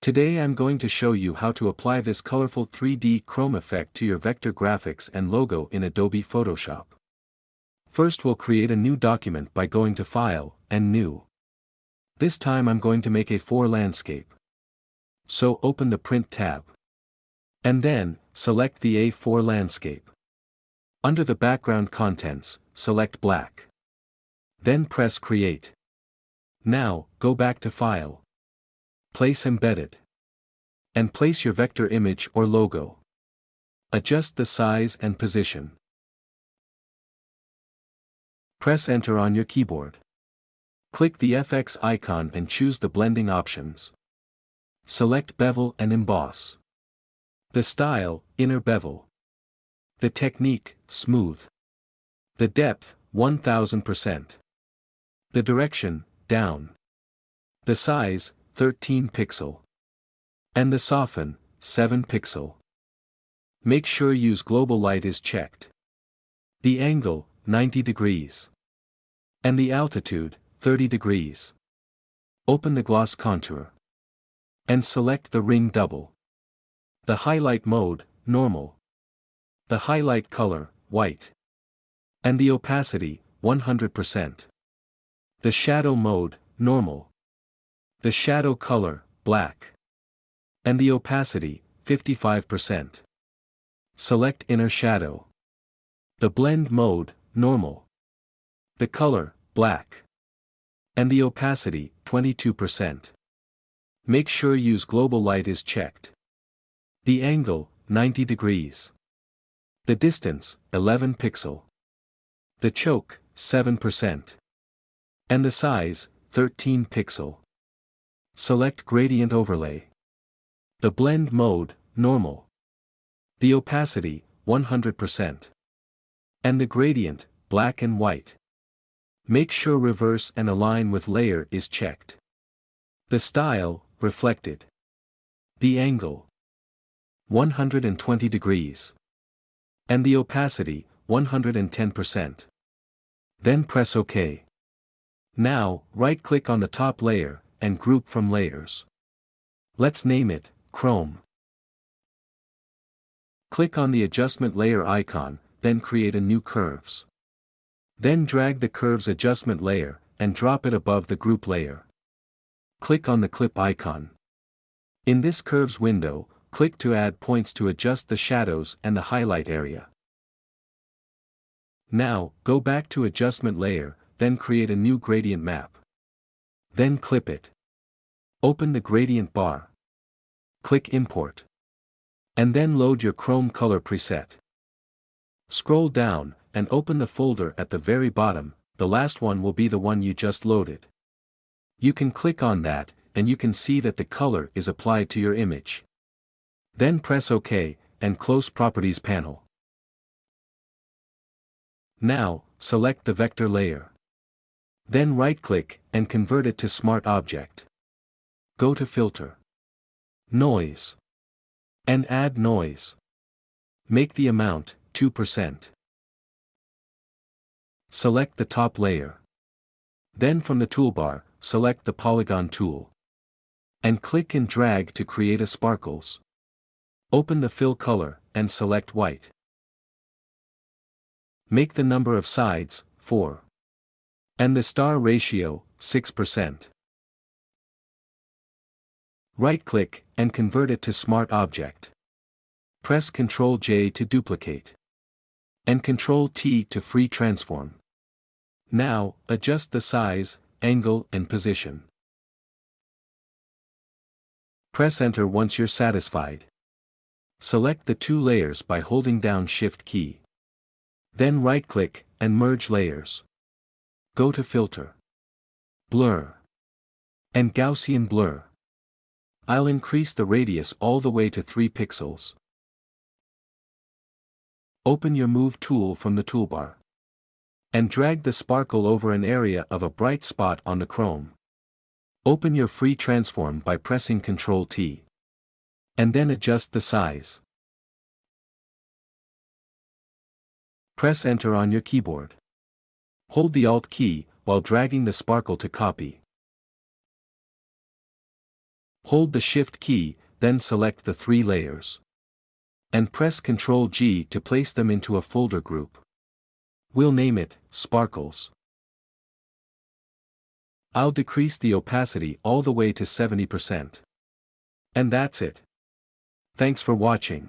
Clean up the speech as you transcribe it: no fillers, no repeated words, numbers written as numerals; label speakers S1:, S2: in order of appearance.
S1: Today I'm going to show you how to apply this colorful 3D chrome effect to your vector graphics and logo in Adobe Photoshop. First we'll create a new document by going to File, and New. This time I'm going to make A4 landscape. So open the Print tab. And then, select the A4 landscape. Under the background contents, select black. Then press Create. Now, go back to File. Place Embedded. And place your vector image or logo. Adjust the size and position. Press Enter on your keyboard. Click the FX icon and choose the blending options. Select Bevel and Emboss. The style, Inner Bevel. The technique, Smooth. The depth, 1000%. The direction, Down. The size, 13 pixel. And the soften, 7 pixel. Make sure use global light is checked. The angle, 90 degrees. And the altitude, 30 degrees. Open the gloss contour. And select the ring double. The highlight mode, normal. The highlight color, white. And the opacity, 100%. The shadow mode, normal. The shadow color, black. And the opacity, 55%. Select inner shadow. The blend mode, normal. The color, black. And the opacity, 22%. Make sure use global light is checked. The angle, 90 degrees. The distance, 11 pixel. The choke, 7%. And the size, 13 pixel. Select Gradient Overlay. The blend mode, normal. The opacity, 100%. And the gradient, black and white. Make sure Reverse and Align with Layer is checked. The style, reflected. The angle, 120 degrees. And the opacity, 110%. Then press OK. Now, right-click on the top layer, and group from layers. Let's name it, Chrome. Click on the Adjustment Layer icon, then create a new Curves. Then drag the Curves Adjustment layer, and drop it above the Group layer. Click on the Clip icon. In this Curves window, click to add points to adjust the shadows and the highlight area. Now, go back to Adjustment layer, then create a new gradient map. Then clip it. Open the gradient bar. Click Import. And then load your Chrome color preset. Scroll down, and open the folder at the very bottom. The last one will be the one you just loaded. You can click on that, and you can see that the color is applied to your image. Then press OK, and close Properties panel. Now, select the vector layer. Then right-click, and convert it to Smart Object. Go to Filter. Noise. And add noise. Make the amount, 2%. Select the top layer. Then from the toolbar, select the Polygon tool. And click and drag to create a sparkles. Open the Fill Color, and select white. Make the number of sides, 4. And the star ratio, 6%. Right-click, and convert it to Smart Object. Press Ctrl-J to duplicate. And Ctrl-T to free transform. Now, adjust the size, angle and position. Press Enter once you're satisfied. Select the two layers by holding down Shift key. Then right-click, and merge layers. Go to Filter. Blur. And Gaussian Blur. I'll increase the radius all the way to 3 pixels. Open your Move tool from the toolbar. And drag the sparkle over an area of a bright spot on the chrome. Open your free transform by pressing Ctrl-T. And then adjust the size. Press Enter on your keyboard. Hold the Alt key, while dragging the sparkle to copy. Hold the Shift key, then select the 3 layers. And press Ctrl G to place them into a folder group. We'll name it Sparkles. I'll decrease the opacity all the way to 70%. And that's it. Thanks for watching.